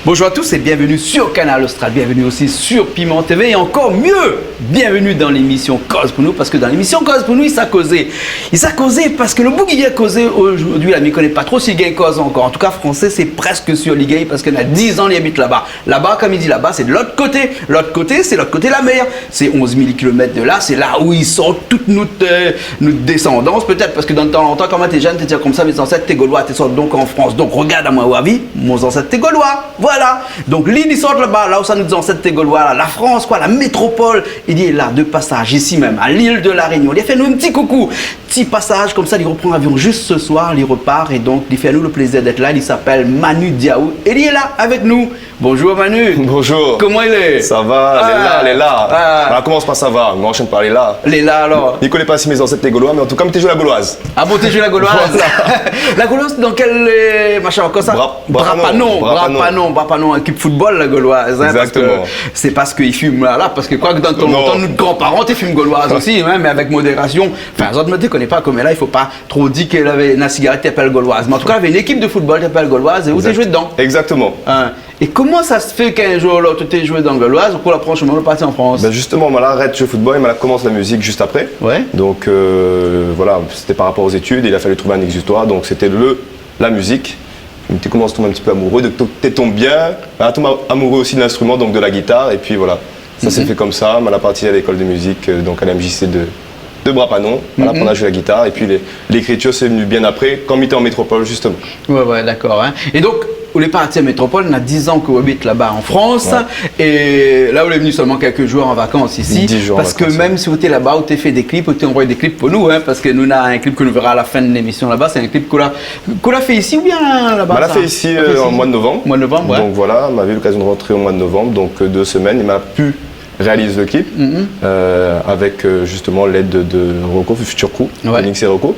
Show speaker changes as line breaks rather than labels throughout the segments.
Bonjour à tous et bienvenue sur Canal Austral, bienvenue aussi sur Piment TV et encore mieux, bienvenue dans l'émission Cause pour nous parce que dans l'émission Cause pour nous, il s'est causé. Il s'est causé parce que le bout qui vient causer aujourd'hui, là, il ne connaît pas trop s'il gagne cause encore. En tout cas, français, c'est presque sûr, il gagne parce qu'il y a 10 ans, il habite là-bas. Là-bas, comme il dit là-bas, c'est de l'autre côté. L'autre côté, c'est l'autre côté de la mer. C'est 11 000 km de là, c'est là où ils sortent toute notre descendance, peut-être parce que dans le temps longtemps, quand tu es jeune, tu dis comme ça, mes ancêtres, t'es gaulois, tu sors donc en France. Donc regarde à moi, Wavi, mon ancêtre, t'es gaulois. Voilà. Donc l'île, ils sortent là-bas, là où ça nous dit ancêtre, t'es gaulois, là, la France, quoi, la métropole. Il dit là, de passage, ici même, à l'île de la Réunion. Il a fait nous un petit coucou, petit passage, comme ça, il reprend l'avion juste ce soir, il repart et donc il fait à nous le plaisir d'être là. Il s'appelle Manu Diaou et il est là avec nous. Bonjour Manu.
Bonjour.
Comment il est?
Ça va, elle est là. On commence par ça va, on enchaîne par elle est là.
Elle est là alors.
Il ne connaît pas si mes ancêtres étaient gaulois, mais en tout cas, tu joué la gauloise.
Ah bon, tu joué la gauloise? La gauloise, dans quel machin comme ça? Brapanon, équipe football, la gauloise. Hein,
exactement.
C'est parce qu'ils fument là, parce que quoi que dans ton temps, nos grands-parents, tu fument gauloise aussi, hein, mais avec modération. Enfin, les autres ne te connaissent pas comme là, il ne faut pas trop dire qu'elle avait une cigarette qui s'appelle gauloise. Mais en tout cas, il y avait une équipe de football qui s'appelle gauloise et vous avez joué dedans.
Exactement.
Hein. Et comment ça se fait qu'un jour là, tu t'es joué dans gauloise pour la prochaine fois, parti en France?
Ben justement, on arrête de jouer au football, il commence la musique juste après.
Ouais.
Donc voilà, c'était par rapport aux études, il a fallu trouver un exutoire, donc c'était la musique. Tu commences à tomber un petit peu amoureux, tu tombes bien, tu tombes amoureux aussi de l'instrument, donc de la guitare, et puis voilà. Ça s'est fait comme ça, on a parti à l'école de musique, donc à la MJC de Brapanon, on a joué la guitare, et puis l'écriture c'est venu bien après, quand on était en métropole justement.
Ouais, d'accord. Hein. Et donc, vous êtes parti à métropole, on a 10 ans que vous habitez là-bas en France, et là vous êtes venu seulement quelques jours en vacances ici,
10 jours
parce que même si vous êtes là-bas, vous avez fait des clips, vous avez envoyé des clips pour nous, hein, parce que nous on a un clip que nous verrons à la fin de l'émission là-bas, c'est un clip qu'on a fait ici ou bien là-bas?
On l'a fait ici en mois de novembre.
Mois de novembre, ouais.
Donc voilà, on avait eu l'occasion de rentrer au mois de novembre, donc 2 semaines, il m'a pu réaliser le clip avec justement l'aide de Rocco, Future Crew, Nix et Rocco.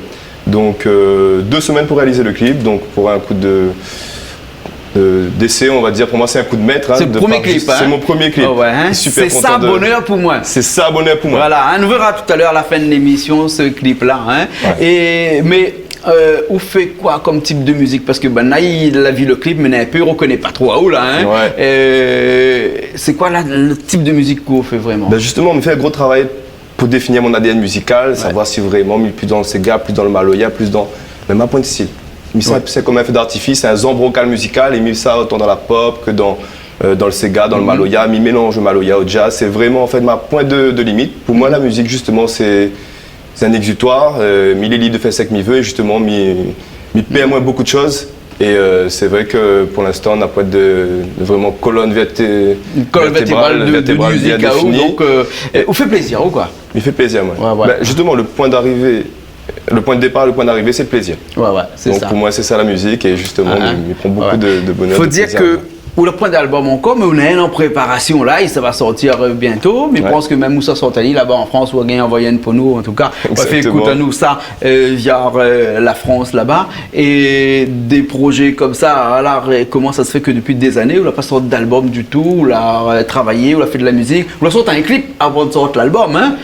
Donc 2 semaines pour réaliser le clip, donc pour un coup d'essai, on va dire, pour moi c'est un coup de maître.
C'est le premier clip.
C'est mon premier clip.
Oh ouais, hein. C'est ça bonheur pour moi.
C'est ça bonheur pour moi.
Voilà, hein, nous verrons tout à l'heure à la fin de l'émission ce clip-là. Hein.
Ouais.
Mais vous faites quoi comme type de musique? Parce que il a vu le clip, mais un peu, on ne reconnaît pas trop à où là. Hein.
Ouais.
C'est quoi là, le type de musique que vous faites vraiment?
Ben justement, on me fait un gros travail pour définir mon ADN musical, savoir si vraiment, plus dans le Sega, plus dans le Maloya, plus dans même un point de style. C'est comme un feu d'artifice, c'est un zambrocal musical, et mis ça autant dans la pop que dans le Sega, dans le Maloya, mi mélange Maloya au jazz. C'est vraiment en fait ma point de limite. Pour moi, la musique, justement, c'est un exutoire. Mi les de faire ce que mi veut, et justement, mi paie moins beaucoup de choses. Et c'est vrai que pour l'instant, on n'a pas de vraiment colonne vertébrale
de musique à vous. Donc, vous fait plaisir ou quoi?
Il fait plaisir, moi.
Ouais.
Ben, justement, le point de départ, le point d'arrivée, c'est le plaisir.
Ouais, c'est ça.
Donc pour moi, c'est ça la musique, et justement, il prend beaucoup de bonheur.
Il faut dire que ou le point d'album encore, mais on est en préparation là, et ça va sortir bientôt. Mais je pense que même où ça sortit là-bas en France, ou bien envoyé une pour nous, en tout cas, on fait écouter à nous ça via la France là-bas. Et des projets comme ça, alors, comment ça se fait que depuis des années, on n'a pas sorti d'album du tout, on a travaillé, on a fait de la musique, on a sorti un clip avant de sortir l'album. Hein.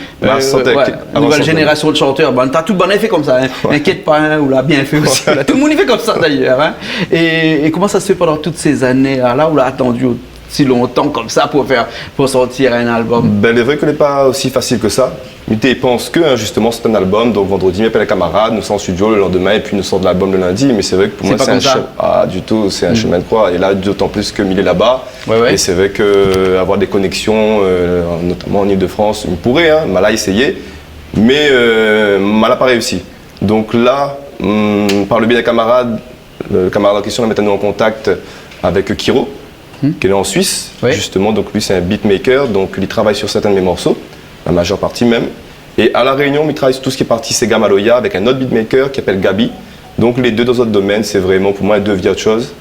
Nouvelle génération de chanteurs, ben, t'as tout bien fait comme ça, hein. N'inquiète pas, hein, on l'a bien fait aussi. Tout le monde y fait comme ça d'ailleurs. Hein. Et comment ça se fait pendant toutes ces années là où on a attendu si longtemps comme ça pour sortir un album?
Ben, il est vrai que ce n'est pas aussi facile que ça. Muté pense que justement c'est un album, donc vendredi, il appelle les camarades, nous sommes en studio le lendemain et puis nous sortons l'album le lundi. Mais c'est vrai que pour moi c'est un c'est un chemin de croix. Et là, d'autant plus que Mille est là-bas. Et c'est vrai qu'avoir des connexions, notamment en Ile-de-France, on pourrait, hein, mal à essayer, mais mal n'a pas réussi. Donc là, par le biais des camarades, le camarade en question m'a mis en contact avec Kiro, qui est en Suisse, justement. Donc lui c'est un beatmaker, donc il travaille sur certains de mes morceaux, la majeure partie même. Et à La Réunion, il travaille sur tout ce qui est partie Sega Maloya avec un autre beatmaker qui s'appelle Gabi. Donc les deux dans d'autres domaines, c'est vraiment pour moi deux virtuoses.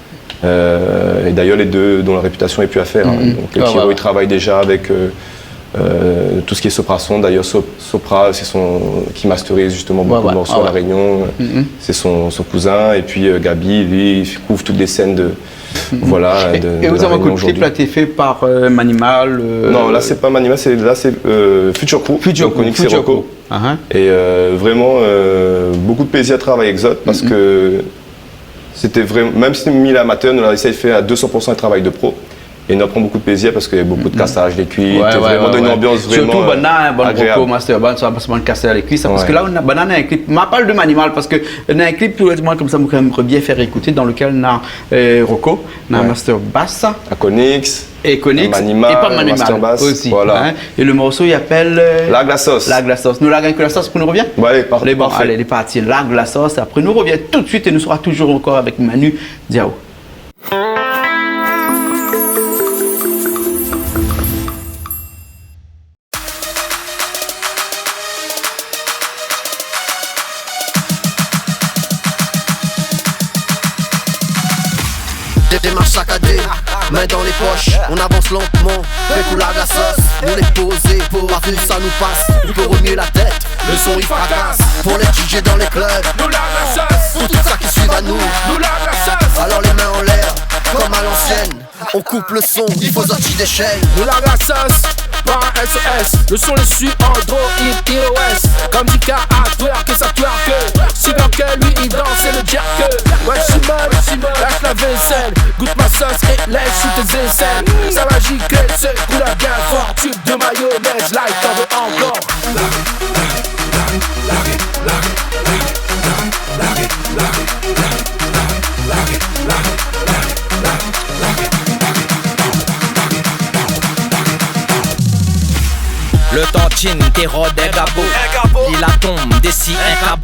Et d'ailleurs les deux dont la réputation est plus à faire. Hein. Donc Kiro il travaille déjà avec tout ce qui est Soprason, d'ailleurs Sopra c'est qui masterise justement beaucoup de morceaux à La Réunion, c'est son cousin, et puis Gabi lui il couvre toutes les scènes de voilà.
Et vous avez un coup de clip là été fait par Manimal
Non, là c'est pas Manimal, là c'est Future Crew, Future Crew. Et vraiment beaucoup de plaisir à travailler avec Zot parce que C'était vraiment, même si c'est milieu amateur, nous avons essayé de faire à 200% un travail de pro. Et on apprend beaucoup de plaisir parce qu'il y a beaucoup de cassage des cuites, vraiment dans une ambiance vraiment
surtout
agréable.
Surtout Master Band, ça va pas se casser les cuisses. Parce que là, on a un clip, je parle de Manimal parce que on a un clip tout le monde comme ça, j'aimerais bien faire écouter, dans lequel on a Rocco, on a Master Bass.
Aconix.
Et Conix,
Manimal,
et pas Manimal
Master Bass,
aussi.
voilà.
Hein. Et le morceau, il appelle
La Glaços.
La Glaços. Nous la gagnons que la sauce pour nous revient.
Ouais,
allez, bon,
parfait.
allez, les parties. La Glaços. Après, nous revient tout de suite et nous sera toujours encore avec Manu Diao.
Démarche saccadée, main dans les poches, on avance lentement, mais pour la sauce, on est posé, par où ça nous passe, on peut remuer la tête, le son il fracasse, pour les DJ dans les clubs, nous la sauce, pour tout ça qui suit à nous, la sauce, alors les mains en l'air, comme à l'ancienne, on coupe le son, il faut sortir des chaînes,
nous la sauce, pas un SOS, le son le suit Android, iOS, comme dit K à twerk que ça twerk, si bien que lui il danse et le jerk, ouais Simone, lâche la vaisselle, goûte ma sauce et laisse sous tes aisselles, ça va gicler, c'est coule à bien fort, tube de mayonnaise, like t'en veux encore.
Le tantine, t'es rod, un gabo. Il a tombe, des si, un cab.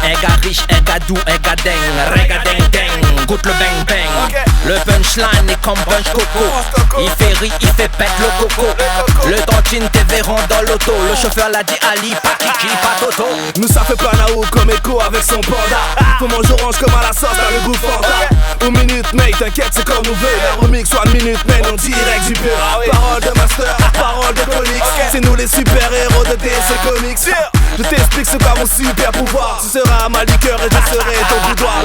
Un gars riche, un gars doux, un gars deng. Rega deng deng, goûte le bang bang. Le punchline est comme punch coco. Il fait rire, il fait pète le coco. Le tantine, t'es verront dans l'auto. Le chauffeur l'a dit Ali, pas Kiki, pas Toto.
Nous ça fait pas naou comme écho avec son panda. Faut manger orange comme à la sauce dans le goût fanta. Au minute mate, t'inquiète c'est comme on veut. La remix soit minute man, on direct du pur. Parole de master, parole de Conix. C'est nous les super héros de DC Comics. Je t'explique ce qu'est mon super pouvoir. Tu seras ma liqueur et je serai ton boudoir.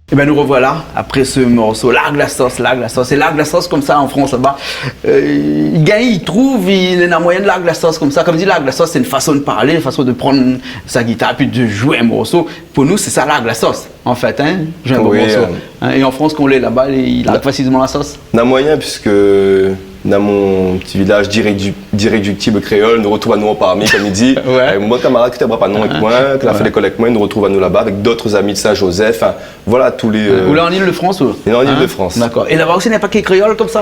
Et ben nous revoilà après ce morceau, la Glaços. Et la Glaços comme ça en France là-bas, il gagne, il trouve, il est dans moyen de la Glaços comme ça. Comme dit la Glaços, c'est une façon de parler, une façon de prendre sa guitare puis de jouer un morceau. Pour nous, c'est ça la Glaços en fait, hein, jouer un bon morceau. Hein, et en France, qu'on l'est là-bas, il a facilement la sauce.
Dans moyen, puisque dans mon petit village d'irréductible créole, nous retrouve à nous en parmi, comme il dit. Avec mon camarade qui n'était pas non avec moi, qui a fait l'école avec moi, il nous retrouve à nous là-bas, avec d'autres amis de Saint-Joseph. Enfin, voilà tous les.
Ou là en Ile-de-France ou
en Ile-de-France.
D'accord. Et là-bas aussi, il n'y a pas que créole comme ça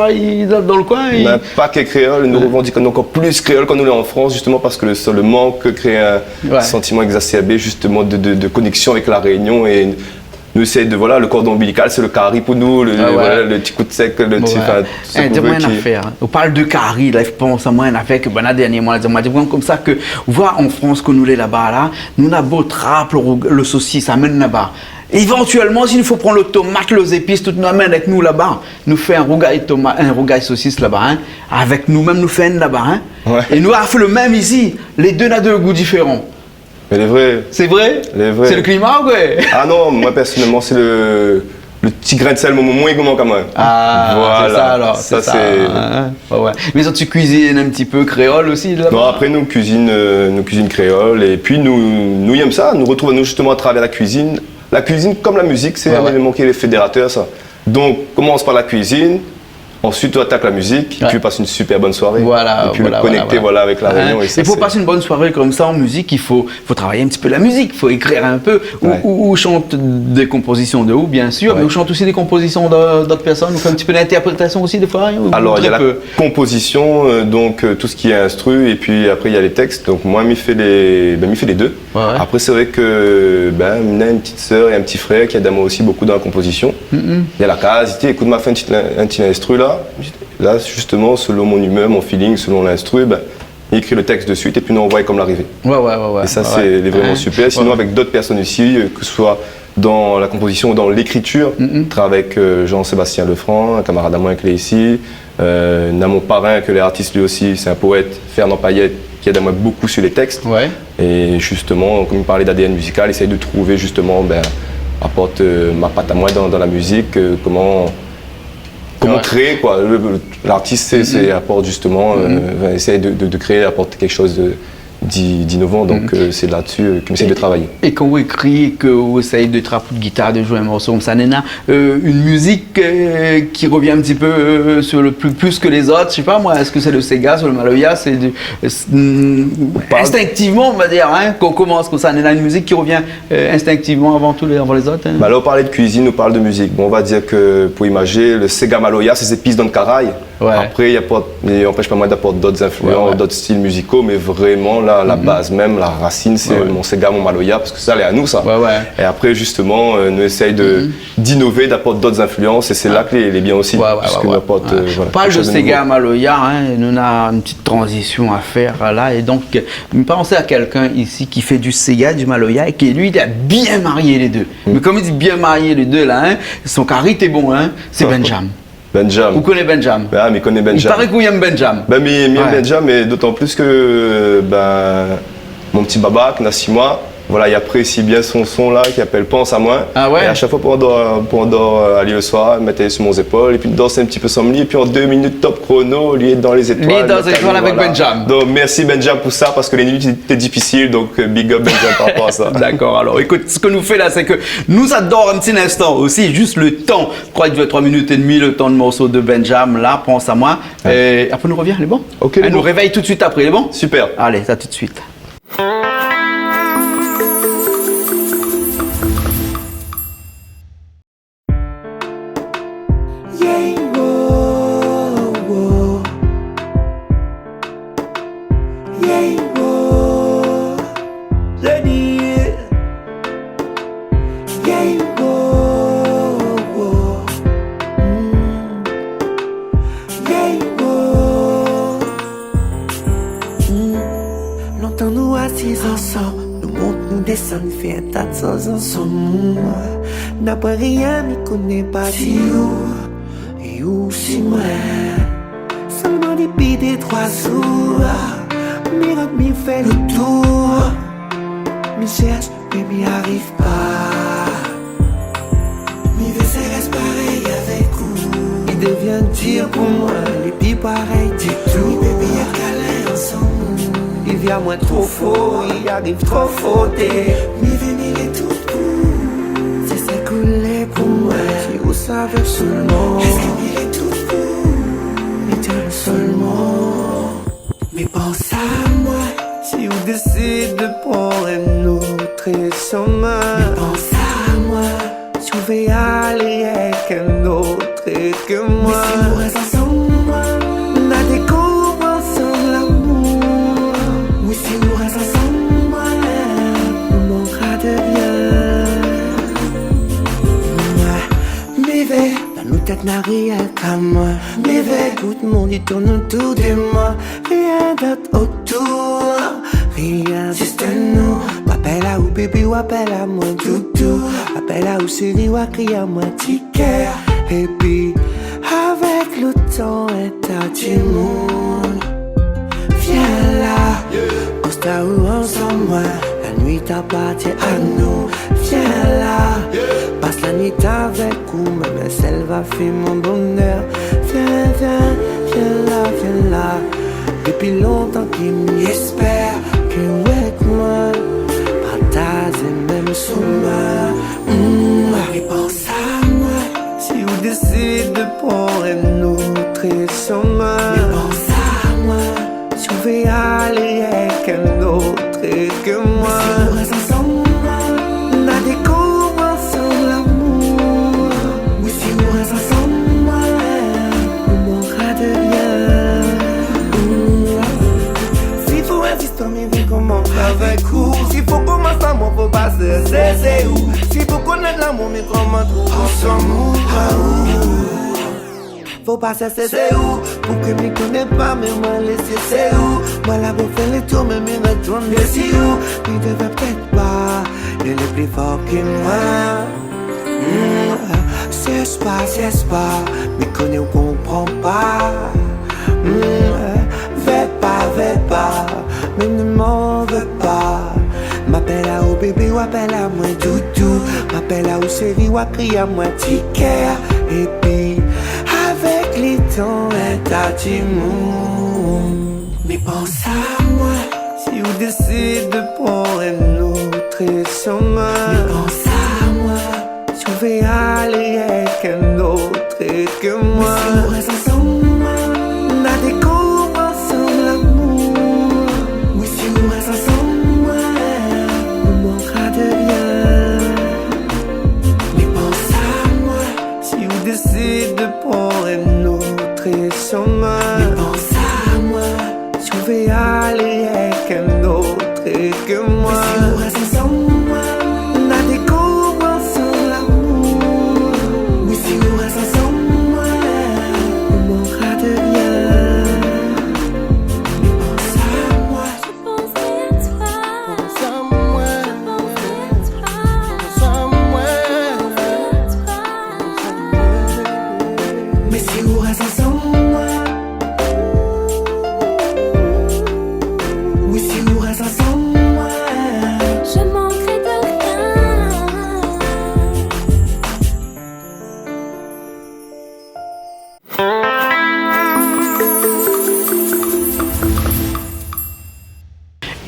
dans le coin.
Il n'y a pas que créole, nous revendiquons encore plus créole quand nous l'est en France, justement parce que le manque crée un sentiment exacerbé, justement, de connexion avec la Réunion. Et nous, c'est le cordon ombilical, c'est le carré pour nous, le petit coup de sec, le petit.
C'est moins à faire. On parle de carré, là, je pense à moins à faire que dernièrement, on dit comme ça que, voir en France que nous l'est là-bas, là, nous avons beau trappe, le saucisse, ça mène là-bas. Éventuellement, s'il faut prendre le tomate, les épices, tout nous amène avec nous là-bas. Nous fait un rougail saucisse là-bas, hein, avec nous-mêmes, nous fait un là-bas. Hein, et nous avons fait le même ici. Les deux n'ont deux goûts différents.
Mais les vrais.
C'est vrai? C'est le climat ou quoi?
Ah non, moi personnellement, c'est le petit grain de sel, moins gourmand quand même.
Ah, voilà. C'est ça alors.
Ça, c'est.
Ouais. Mais ça, tu cuisines un petit peu créole aussi là-bas?
Non, après, nous cuisine créole. Et puis, nous aimons ça. Nous retrouvons justement à travers la cuisine. La cuisine, comme la musique, c'est un élément qui est fédérateur, ça. Donc, commence par la cuisine. Ensuite, tu attaques la musique,
Ouais.
tu passes une super bonne soirée.
Voilà,
et puis
voilà,
le connecter
voilà.
avec la réunion. Et ça,
pour
c'est-
passer une bonne soirée comme ça en musique, il faut travailler un petit peu la musique, il faut écrire un peu.
Ouais.
Ou chante des compositions de ou bien sûr,
Ouais.
mais on chante aussi des compositions d'autres personnes, on fait un petit peu d'interprétation aussi des fois. Ou
Alors, il y a
très
la
peu.
composition, tout ce qui est instru, et puis après, il y a les textes. Donc, moi, m'y fait les deux.
Ouais, ouais.
Après, c'est vrai que on a une petite sœur et un petit frère qui aident à moi aussi beaucoup dans la composition. Il y a la case, il dit, écoute, m'a fait un petit instru là. Là, justement, selon mon humeur, mon feeling, selon l'instru, il écrit le texte de suite et puis nous envoie comme l'arrivée.
Ouais.
Et ça,
Ouais,
c'est
ouais.
vraiment super. Sinon,
Ouais.
avec d'autres personnes ici, que ce soit dans la composition ou dans l'écriture, je travaille avec Jean-Sébastien Lefranc, un camarade à moi qui est ici. On a mon parrain, que l'artiste lui aussi, c'est un poète, Fernand Payette, qui aide à moi beaucoup sur les textes.
Ouais.
Et justement, comme il parlait d'ADN musical, essaye de trouver justement, apporte ma patte à moi dans la musique, comment
Ouais.
créer quoi. L'artiste apporte justement, essaye de créer, apporter quelque chose d'innovant. Donc c'est là-dessus qu'on essaie de travailler.
Et quand vous écrivez, que vous essayez de trapper de guitare, de jouer un morceau comme ça, Nena, une musique qui revient un petit peu sur le plus que les autres, je sais pas moi, est-ce que c'est le Sega, sur le Maloya, instinctivement on va dire, hein, qu'on commence comme ça, Nena, une musique qui revient instinctivement avant les autres. Hein.
Là on parlait de cuisine, on parle de musique. Bon, on va dire que pour imaginer, le Sega Maloya, c'est ses pistes dans le caraï.
Ouais.
Après, il n'empêche pas moi d'apporter d'autres influences,
Ouais.
d'autres styles musicaux, mais vraiment la base même, la racine, c'est mon Sega, mon Maloya, parce que ça, elle est à nous, ça.
Ouais.
Et après, justement, nous essaye d'innover, d'apporter d'autres influences, et c'est là que les bien aussi. Parce que nous apporte,
On
voilà,
parle
quelque
de
chose
Sega
nouveau.
Maloya, hein, et nous avons une petite transition à faire là, et donc pensez à quelqu'un ici qui fait du Sega, du Maloya, et qui lui il a bien marié les deux. Mais comme il dit bien marié les deux là, hein, son carré est bon, hein, c'est Benjam.
Benjam.
Vous connaissez Benjam?
Ah, mais il connaît
Il
Benjam.
paraît que vous aimez Benjam.
Mais il aime
Ouais.
Benjam, mais d'autant plus que mon petit baba, qui a 6 mois, voilà, il apprécie bien son son là, qui appelle Pense à moi.
Ah ouais?
Et à chaque fois, pour aller le soir, il mettait sur mon épaule, et puis il dansait un petit peu sans lit, et puis en 2 minutes top chrono, lui est dans les étoiles.
Lui est dans les étoiles avec
voilà.
Benjam.
Donc merci Benjam pour ça, parce que les nuits étaient difficiles, donc big up Benjam par rapport à ça.
D'accord, alors écoute, ce que nous fait là, c'est que nous adorons un petit instant aussi, juste le temps. Je crois qu'il dure 3 minutes et demie, le temps de morceau de Benjam, là, pense à moi. Et après, nous revient, il est bon?
Ok, il est
Elle nous
bon.
réveille tout de suite après, il est bon?
Super.
Allez, ça tout de suite.
Longtemps nous assis ensemble, nous monte, nous descend, nous fait un tas de choses ensemble. N'a pas rien, mais connaît pas si où, et où si moi. Seulement des billes des 3 sous, miracle m'y fait le tour. M'y cherche, mais m'y arrive pas. M'y veut se reste pareil avec vous. Il devient dur pour moi, les billes pareil du tout. Mi bébé y'a câlin ensemble. Il vient moins trop faux, il arrive trop fauté. Mi venir est tout pour. C'est ça coulé pour moi. Si vous savez seulement. Est-ce qu'il est tout pour? Mais tiens seulement. Mais pense à moi. Si vous décidez de prendre un autre chemin. Mais pense à moi. Si vous voulez aller avec un autre que moi. Mais si nous restons ensemble, on a des coups ensemble l'amour. Oui, si nous restons ensemble, on manquera de bien. Mais vais, dans nos têtes n'a rien qu'à moi. Mais vais, tout le monde y tourne autour de moi. Rien d'autre autour, rien, juste nous. Appelle à où bébé ou appelle à moi toutou. Appelle à où chérie ou crie à moi ticket. Et puis, avec le temps et ta du monde. Viens là, on se où ensemble, moi. La nuit t'appartient à nous. Viens là, passe la nuit avec nous. Même celle va faire mon bonheur. Viens, viens, viens là, viens là. Depuis longtemps qu'il m'y espère que avec moi, partage et même souvent. Mais pense à moi, si vous décidez de prendre un autre et sur moi. Mais pense à moi, si on veut aller avec un autre et que moi. Mais si on reste ensemble, on a des conventions l'amour. Oui, si on reste ensemble, on manquera de rien. S'il faut insister, mais vu qu'on manque avec vous. S'il faut commencer à moi, faut passer, c'est où. S'il faut connaître l'amour, mais comment trouver ensemble. Faut pas cesser, c'est où. Pour que m'y connais pas, mais moi laisser, c'est où. Moi là pour faire les tours, mais m'y retourner, c'est où. Il devait peut-être pas, il est plus fort que moi. Cesse pas, m'y connais ou comprend pas. Vais pas, mais ne m'en veux pas. M'appelle à au bébé ou appelle à moi doudou. M'appelle à au chéri ou crie à moi ticket. Et puis avec les temps, t'as du monde. Mais pense à moi, si vous décidez de prendre un autre chemin. Mais pense à moi, si on veut aller avec un autre et que moi. Mais si on reste ensemble, on a des conventions l'amour. Oui, si on reste ensemble, on manquera de rien. Mais pense à moi, si vous décidez de prendre un autre chemin. Mais pense à moi, si on veut aller avec un autre et que moi. Mais si on reste ensemble, on a des conventions l'amour. Oui, si on reste ensemble, on manquera de rien. Mais pense à moi,
Je penserai à toi.
pense à moi,
Je penserai à toi.
pense à moi. Mais si on reste ensemble, oui, si on reste ensemble,
Je manquerai de rien.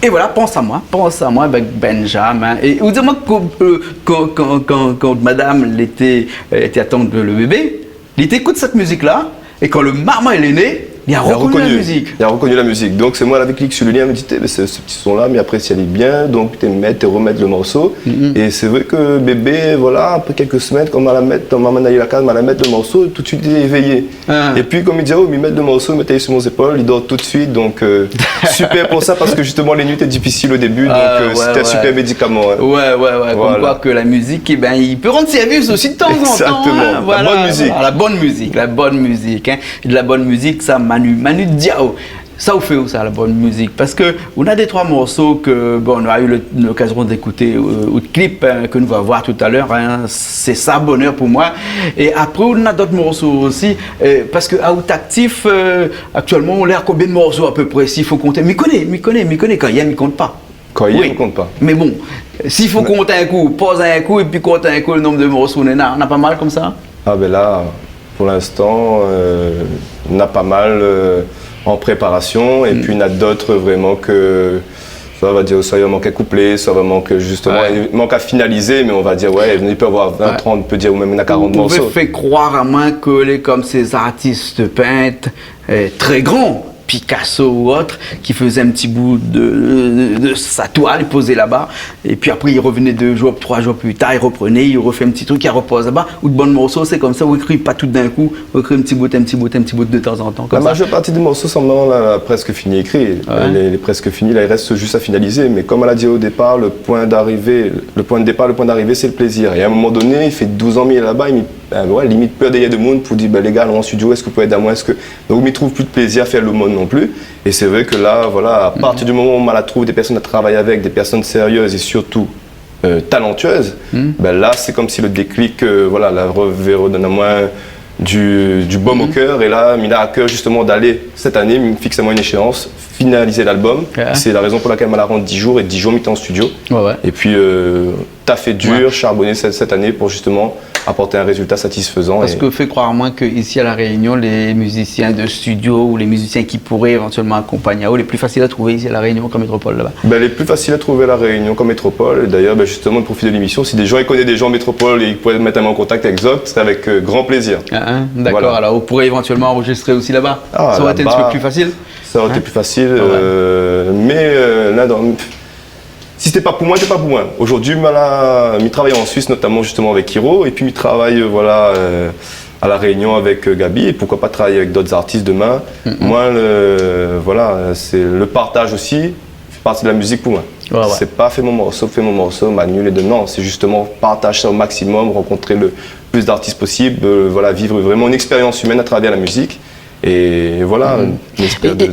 Et voilà, pense à moi avec Benjamin. Et vous dites-moi quand madame était attendre le bébé, il écoute cette musique-là, et quand le maman il est né, il a reconnu la musique.
Il a reconnu la musique. Donc c'est moi avec clic sur le lien, elle me dit ce petit son-là, mais après si elle est bien, donc tu mettre et remettre le morceau. Et c'est vrai que bébé, voilà, après quelques semaines, quand maman a eu la case, m'a la mettre le morceau, tout de suite il est éveillé. Et puis comme il dit, il met le morceau, il met sur mon épaule, il dort tout de suite. Donc super pour ça, parce que justement les nuits étaient difficiles au début, donc c'était un super médicament. Hein.
Ouais,
Voilà.
comme quoi que la musique, eh ben, il peut rendre service aussi de temps en temps.
Exactement.
Hein. Voilà,
La bonne musique.
Voilà, la bonne musique. Hein. Et de la bonne musique, ça, Manu Diao. Ça vous fait où ça, la bonne musique? Parce que on a des trois morceaux que on a eu l'occasion d'écouter ou de clips que nous allons voir tout à l'heure. Hein. C'est ça, bonheur pour moi. Et après, on a d'autres morceaux aussi. Parce que Out Actif, actuellement, on a combien de morceaux à peu près? S'il faut compter. M'y connaît. Quand il y a, m'y compte pas.
Quand il y a, on ne compte pas.
Mais bon, s'il faut compter un coup, pose un coup et puis compter un coup le nombre de morceaux, on a pas mal comme ça?
Ah ben là, pour l'instant, on a pas mal en préparation, et puis il y en a d'autres vraiment que soit on va dire soit il manque à coupler, soit il manque justement, il manque à finaliser, mais on va dire il peut avoir 20, 30, on peut dire ou même il y en a 40 morceaux.
Vous pouvez faire croire à moins que les comme ces artistes peintres très grands, Picasso ou autre, qui faisait un petit bout de sa toile, il posait là-bas, et puis après il revenait 2 jours, 3 jours plus tard, il reprenait, il refait un petit truc, il repose là-bas, ou de bons morceaux, c'est comme ça, on écrit pas tout d'un coup, on écrit un petit bout de temps en temps.
La majeure partie des morceaux sont maintenant presque finis écrits, elle est presque finie, là il reste juste à finaliser, mais comme elle a dit au départ, le point d'arrivée c'est le plaisir, et à un moment donné, il fait 12 ans mais il est là-bas, limite peur derrière de monde pour dire les gars, en studio, est-ce que vous pouvez aider à moi, donc il ne trouve plus de plaisir à faire le monde non plus. Et c'est vrai que là, voilà, à partir du moment où on la trouve des personnes à travailler avec, des personnes sérieuses et surtout talentueuses, là c'est comme si le déclic, la redonne à moi du baume au cœur. Et là, il a à cœur justement d'aller cette année, il me fixe à moi une échéance, finaliser l'album. C'est la raison pour laquelle elle rend 10 jours et 10 jours mis en studio. Et puis, t'as fait dur, charbonné cette année pour justement apporter un résultat satisfaisant.
Parce que fait croire moins qu'ici à La Réunion, les musiciens de studio ou les musiciens qui pourraient éventuellement accompagner les plus faciles à trouver ici à La Réunion qu'en métropole là-bas.
Les plus faciles à trouver à La Réunion qu'en métropole. D'ailleurs, justement, le profit de l'émission, si des gens ils connaissent des gens en métropole et ils pourraient mettre en contact avec Zoc, ce serait avec grand plaisir.
D'accord, voilà. Alors vous pourrez éventuellement enregistrer aussi là-bas. Ça aurait été un petit peu plus facile.
Ça aurait été plus facile, mais là, si c'était pas pour moi, c'était pas pour moi. Aujourd'hui, je travaille en Suisse, notamment justement avec Hiro, et puis je travaille à La Réunion avec Gabi, et pourquoi pas travailler avec d'autres artistes demain. Moi, c'est le partage aussi, fait partie de la musique pour moi. C'est pas fais mon morceau, Manu, les deux. Non, c'est justement partager ça au maximum, rencontrer le plus d'artistes possible, vivre vraiment une expérience humaine à travers la musique. Et voilà.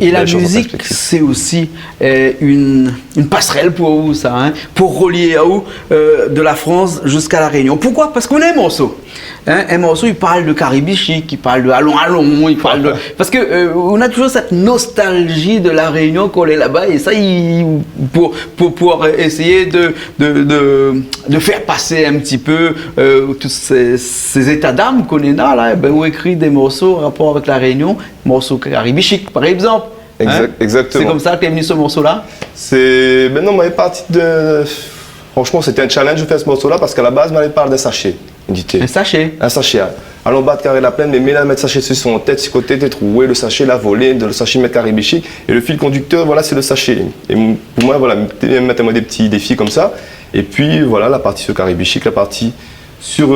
Et la musique, c'est aussi une passerelle pour vous, ça, hein, pour relier à vous de la France jusqu'à La Réunion. Pourquoi? Parce qu'on a un morceau. Un morceau, il parle de Caribe Chic, il parle de Allons, Allons, il parle de... Parce que on a toujours cette nostalgie de La Réunion qu'on est là-bas, et ça, pour pouvoir essayer de faire passer un petit peu tous ces états d'âme qu'on est là, on écrit des morceaux en rapport avec La Réunion, morceau Caribe Chic, par exemple.
Exactement.
C'est comme ça qu'est venu ce morceau-là?
Non, moi, partie de... Franchement, c'était un challenge de faire ce morceau-là, parce qu'à la base, on parle d'un sachet.
Un sachet?
Un sachet. Allons battre carré la plaine, mais mets la mettre sachet sur son tête, sur côté, t'es troué, le sachet, la volée, le sachet mettre Caribe Chic. Et le fil conducteur, c'est le sachet. Et pour moi, mettez-moi des petits défis comme ça. Et puis, la partie sur Caribe Chic, la partie sur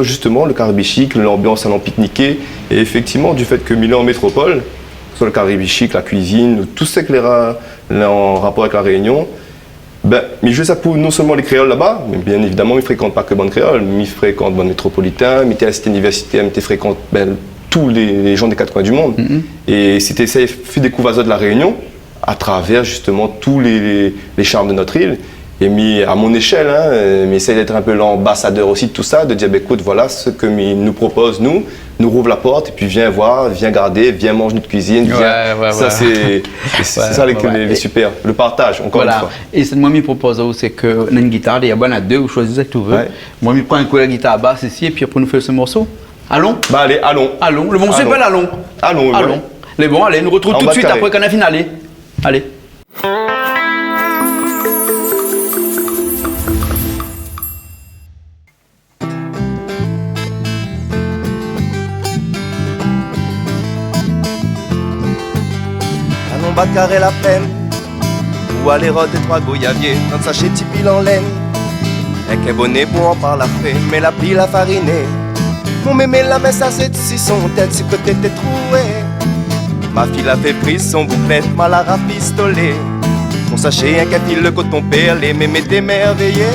justement le Caribe Chic, l'ambiance allant pique-niquer. Et effectivement, du fait que Milan en métropole, sur le Caribe Chic, la cuisine, tout ce qui est en rapport avec La Réunion, mais je fais ça pour non seulement les créoles là-bas, mais bien évidemment, ils ne fréquentent pas que bonnes créoles, mais ils fréquentent bonnes métropolitains, mais à cette université, ils fréquentent tous les gens des quatre coins du monde. Et c'était ça, fait découvrir de La Réunion à travers justement tous les charmes de notre île. Et mis à mon échelle, mais essaye d'être un peu l'ambassadeur aussi de tout ça, de dire écoute, voilà ce que nous propose, nous rouvre la porte et puis viens voir, viens garder, viens manger notre cuisine. Ça, c'est ça les super, le partage, encore une fois.
Et ce que moi, je propose, c'est que une guitare, il y a deux, vous choisissez ce que tu veux. Moi, je prends un coup de la guitare basse ici et puis après, nous faisons ce morceau. Allons?
Allez, allons.
Allons, le morceau s'appelle Allons.
Allons.
Les bons, allez, nous retrouvons tout de suite après qu'on a fini. Allez.
Allons battre carré la peine, ou aller rôder trois goyaviers, dans sachet petit pile en laine. Avec un bonnet pour en parler après, mais la pile la farinée. Mon mémé la met ça c'est si son tête, si côté t'es troué. Ma fille a fait prise son bouclette, mal à rapistoler. Mon sachet un capille le coton perlé, mémé t'émerveillé.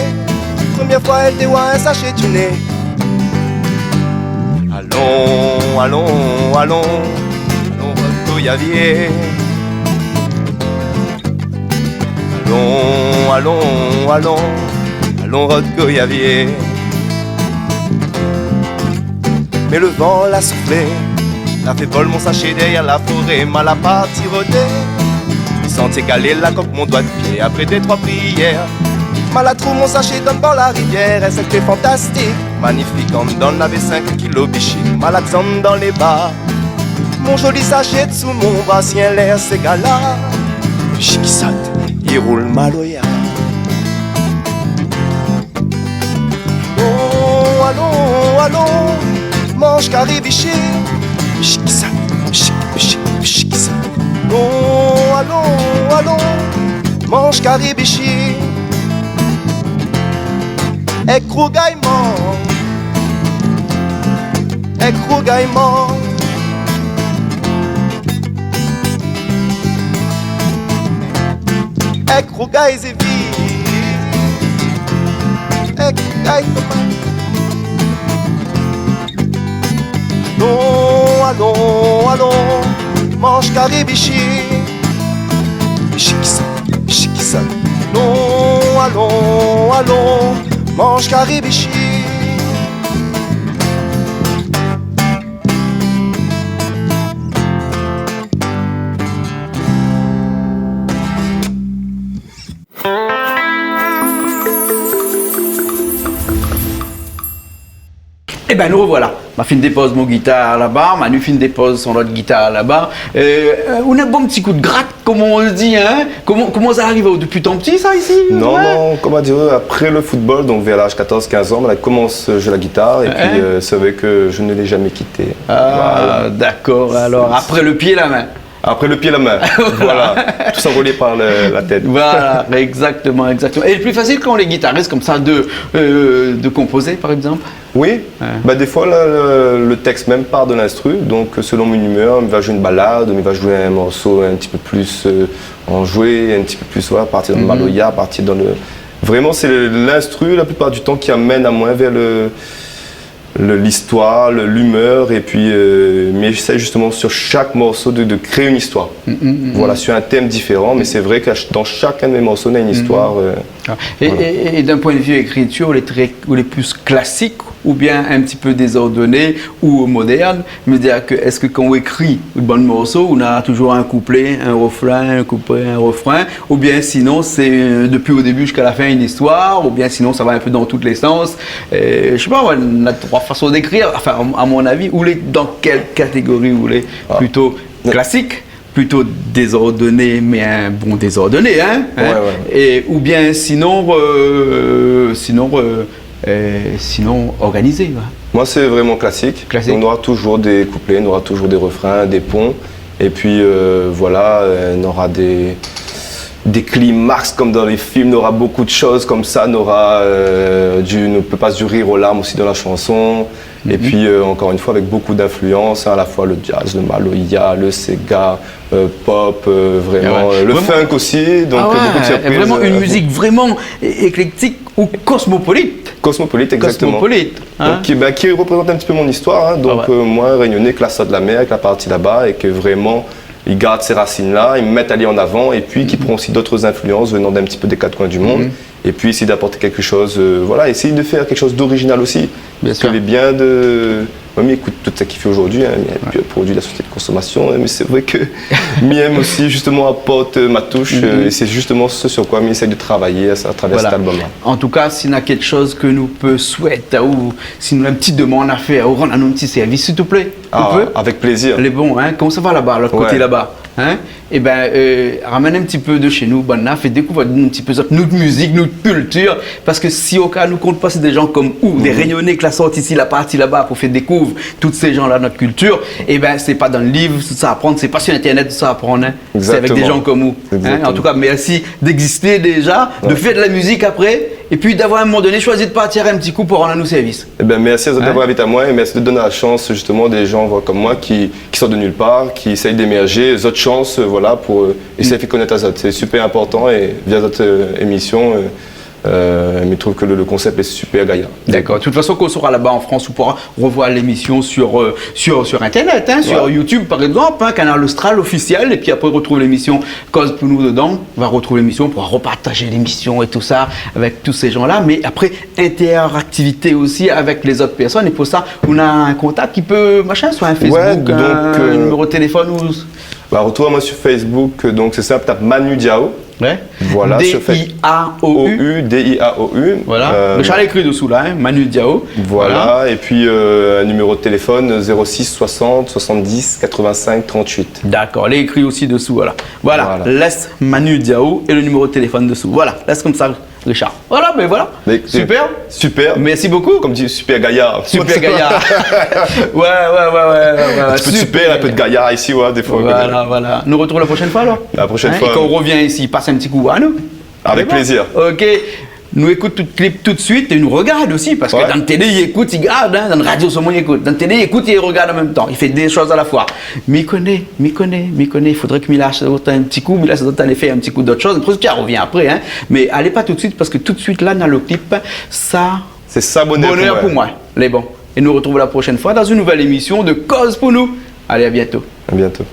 Première fois elle dévoie un sachet du nez. Allons, allons, allons, allons rôder goyavier. Allons, allons, allons, allons rôder goyavier. Mais le vent l'a soufflé, l'a fait vol mon sachet derrière la forêt, mal à parti rodé. Sentier calé la coque mon doigt de pied après des trois prières. Mal à trou mon sachet donne dans la rivière, et c'était fantastique. Magnifique, on donne avait 5 kilos bichic, mal à dans les bas. Mon joli sachet sous mon bras, sien l'air c'est gala. Bichic qui saute, il roule maloya. Oh, allons, allons, mange caribichi. Bichic qui saute, bichic, bichic, bichic qui saute. Oh, allons, allons, mange caribichi. Ek rougaillement, ek rougaillement. Ek rougaille et vie, ek rougaille comment. Allons, allons, allons, mange caribichi. Bichi qui ça, non, allons, allons, mange caribichi.
Eh ben nous revoilà. Ma fin dépose mon guitare là-bas, Manu fin dépose son autre guitare là-bas. On a un bon petit coup de gratte, comme on dit, hein. Comment ça arrive depuis ton petit, ça, ici?
Non, non, comment dire, après le football, donc vers l'âge 14-15 ans, on commence à jouer la guitare et puis c'est vrai que je ne l'ai jamais quitté.
Ah, d'accord, alors après le pied, la main.
Après le pied, la main. Voilà. Tout ça relié par la tête.
Voilà, exactement. Et le plus facile quand on est guitariste comme ça de composer, par exemple?
Oui, bah, des fois le texte même part de l'instru, donc selon mon humeur, il va jouer une ballade, il va jouer un morceau un petit peu plus enjoué, un petit peu plus, voilà, partir dans le maloya, partir dans le... Vraiment, c'est l'instru la plupart du temps qui amène à moins vers l'histoire, l'humeur, et puis mais j'essaie justement sur chaque morceau de créer une histoire. Voilà, sur un thème différent, mais c'est vrai que dans chacun de mes morceaux, il y a une histoire.
Et d'un point de vue écriture, ou les plus classiques, ou bien un petit peu désordonné ou moderne, me dire que est-ce que quand on écrit un bon morceau, on a toujours un couplet, un refrain, un couplet, un refrain, ou bien sinon c'est depuis au début jusqu'à la fin une histoire, ou bien sinon ça va un peu dans tous les sens. Je sais pas, on a trois façons d'écrire, enfin à mon avis, dans quelle catégorie vous voulez? Plutôt classique, plutôt désordonné, mais un bon désordonné, hein, Et, ou bien sinon organisé. Ouais.
Moi, c'est vraiment classique. On aura toujours des couplets, on aura toujours des refrains, des ponts. Et puis, voilà, on aura des climax comme dans les films, on aura beaucoup de choses comme ça. On aura ne peut pas du rire aux larmes aussi dans la chanson. Et puis, encore une fois, avec beaucoup d'influences, à la fois le jazz, le maloya, le sega, pop, vraiment, le funk aussi. Donc, beaucoup de surprises.
Vraiment une musique vraiment éclectique ou cosmopolite.
Cosmopolite, exactement.
Cosmopolite. Hein?
Donc, qui représente un petit peu mon histoire. Hein. Donc, moi, Réunionnais, avec la Saute de la Mer, avec la partie là-bas, et que vraiment, ils gardent ces racines-là, ils me mettent à aller en avant, et puis qui prend aussi d'autres influences venant d'un petit peu des quatre coins du monde. Et puis essayer d'apporter quelque chose, voilà, essayer de faire quelque chose d'original aussi. Bien sûr. Il est bien de... Moi, écoute tout ça qu'il fait aujourd'hui, hein, il produit la société de consommation, hein, mais c'est vrai que Miem aussi justement apporte ma touche, et c'est justement ce sur quoi Miem essaie de travailler à travers cet album-là.
En tout cas, s'il y a quelque chose que nous peut souhaiter, ou si nous avons une petite demande à faire, ou rendre un petit service, s'il te plaît,
avec plaisir.
Les bons, hein, comment ça va là-bas, l'autre côté là-bas, hein? Eh bien, ramène un petit peu de chez nous, Banna, fait découvrir un petit peu notre musique, notre culture, parce que si au cas nous compte pas, c'est des gens comme des Réunionnais qui la sortent ici, la partie là-bas, pour faire découvrir toutes ces gens-là, notre culture, eh bien, c'est pas dans le livre, tout ça à apprendre, c'est pas sur Internet, tout ça à apprendre, hein. C'est avec des gens comme vous. Hein. En tout cas, merci d'exister déjà, de faire de la musique après, et puis d'avoir à un moment donné choisi de partir un petit coup pour rendre à nous service.
Eh bien, merci d'avoir invité à moi, et merci de donner la chance justement des gens comme moi qui sortent de nulle part, qui essayent d'émerger, autres chances, voilà, pour essayer de faire connaître Azot. C'est super important, et via votre émission, je trouve que le concept est super gaillard.
D'accord. De toute façon, quand on sera là-bas en France, on pourra revoir l'émission sur Internet, hein, sur YouTube par exemple, hein, Canal Austral officiel, et puis après on retrouve l'émission Cause pour nous dedans. On va retrouver l'émission, on pourra repartager l'émission et tout ça avec tous ces gens-là, mais après interactivité aussi avec les autres personnes, et pour ça, on a un contact qui peut, soit un Facebook, un numéro de téléphone ou...
Bah, retrouve-moi sur Facebook, donc c'est simple, tape Manu Diao.
Ouais.
Voilà,
D-I-A-O-U.
D-I-A-O-U.
Voilà. Le Charles écrit dessous là, hein, Manu Diao.
Voilà. Et puis un numéro de téléphone 06 60 70 85 38.
D'accord, il est écrit aussi dessous. Voilà. Laisse Manu Diao et le numéro de téléphone dessous. Voilà, laisse comme ça, Richard. Voilà, mais voilà. Super.
Super.
Merci beaucoup.
Comme dit, super gaillard.
Super gaillard. Ouais.
Un peu de super, un peu de gaillard ici, des fois.
Voilà. Nous retrouvons la prochaine fois alors.
La prochaine fois.
Et quand on revient ici, passe un petit coup à nous.
Avec plaisir.
Ok. Nous écoute tout le clip tout de suite et nous regarde aussi, parce que dans la télé, il écoute, il garde, hein, dans la radio, il écoute. Dans la télé, il écoute et il regarde en même temps. Il fait des choses à la fois. Mais il connaît. Il faudrait que Mila se donne un petit coup, Mila se donne aller faire un petit coup d'autre chose. Après, tu revient après, hein. Mais allez pas tout de suite, parce que tout de suite, là, dans le clip, ça.
C'est ça, bonheur
pour moi. Les bons. Et nous retrouvons la prochaine fois dans une nouvelle émission de Cause pour nous. Allez, à bientôt.
À bientôt.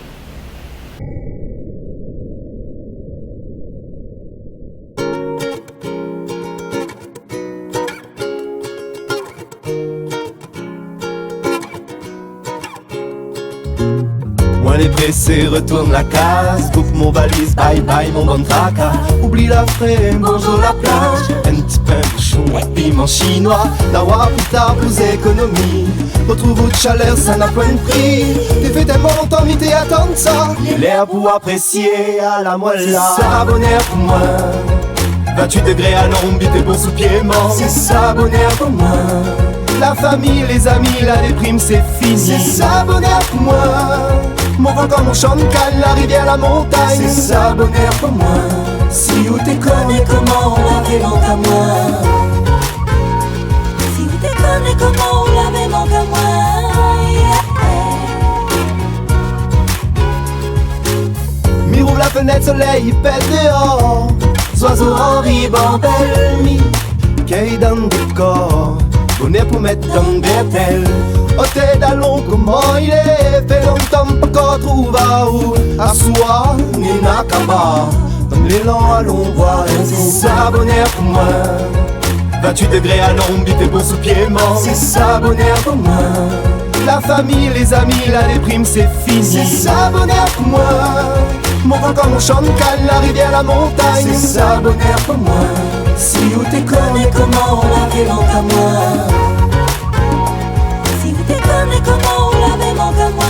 pressé, retourne la case. Coupe mon valise, bye bye mon bon tracas. Oublie la fraie, bonjour la plage. Un petit pain bouchon, un piment chinois. Dawa plus tard, plus économie. Retrouve votre chaleur, ça n'a point de prix. T'es fait tellement longtemps, mais t'es attendre ça. L'air pour apprécier à la moelle là. C'est ça bonheur pour moi. 28 degrés à l'ombre, t'es beau sous pied mort. C'est ça bonheur pour moi. La famille, les amis, la déprime c'est fini. C'est ça bonheur pour moi. Mon vent comme mon chant de canne, la rivière, la montagne. C'est ça bonheur pour moi. Si où t'es connu, comment on l'avait manqué à moi.
Si vous déconnez, comment on l'avait manqué à moi.
Mi rouvre la fenêtre, soleil, il pète dehors. Oiseaux en ribambelle, mi cueille dans le décor. Bonnet pour mettre dans des tels. Oh t'es d'allons, comment il est. Fait longtemps qu'on trouve à où. À soi, ni nakaba. Dans l'élan, allons voir un coup. C'est ça bonheur pour moi. 28 degrés à l'ombre, t'es beau sous pied mort. C'est ça bonheur pour moi. La famille, les amis, la déprime c'est fini. C'est ça bonheur pour moi. Mon vent comme mon chant de canne, la rivière, la montagne. C'est ça bonheur pour moi. Si où t'es connu, comment on l'avait manqué à moi.
Si vous déconnez, comment on l'avait manqué à moi.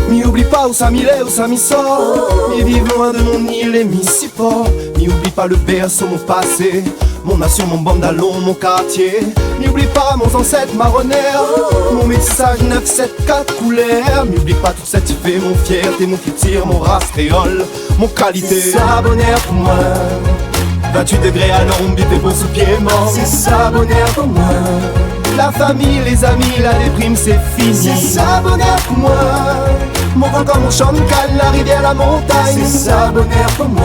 Mi oublie pas où ça m'y est, où ça m'y sort. Mi vive loin de mon île et mi si fort. Mi oublie pas le berceau, mon passé. Mon nation, mon bandalon, mon quartier. Mi oublie pas mon ancêtre marronnaire. Mon message 974 couleurs. Mi oublie pas toute cette fée, mon fierté, mon futur, mon race créole, mon qualité. C'est ça bonheur pour moi. 28 degrés à l'ombre, t'es beau sous pied mort. C'est ça bonheur pour moi. La famille, les amis, la déprime c'est fini. C'est ça bonheur pour moi. Mon vent comme mon chant de canne, la rivière, la montagne. C'est ça bonheur pour moi.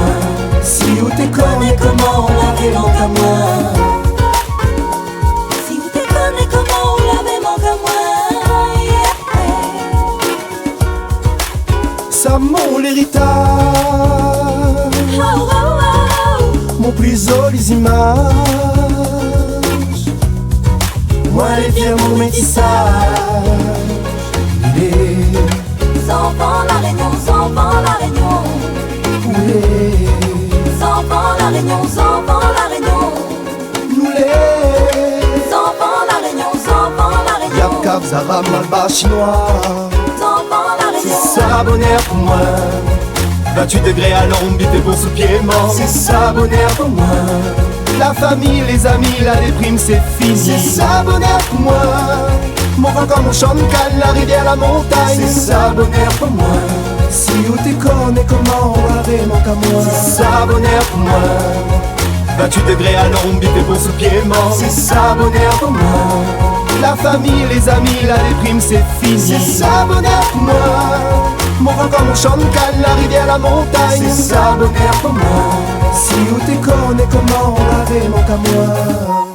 Si où t'es connu, comment on l'avait manqué à moi.
Si vous déconnez, comment on l'avait manqué à moi.
Ça mon l'héritage.
Oh, oh, oh.
Mon plus jolies images. Moi les fiers, mon métissage. Les
Enfants la Réunion, enfants la Réunion.
poulets.
Enfants la Réunion, enfants la Réunion.
Nous les
Enfants la Réunion, enfants la Réunion.
Yap, Cap, Zara, Malba, chinois.
Enfants la Réunion.
C'est ça bonheur pour moi. 28 degrés à l'ombre, t'es beau sous pied mort. C'est ça bonheur pour moi. La famille, les amis, la déprime c'est fini. C'est ça bonheur pour moi. Mon vent comme mon chant de canne, la rivière, la montagne. C'est ça bonheur pour moi. Si où t'es connu, comment on l'avait manqué à moi. C'est ça bonheur pour moi. 28 degrés à l'ombre, t'es beau sous pied mort. C'est ça bonheur pour moi. La famille, les amis, la déprime c'est fini. C'est ça bonheur pour moi. Mon vent comme mon chant de canne, la rivière, la montagne. C'est ça bonheur pour moi. Si où t'es connu, comment on l'avait manqué à moi.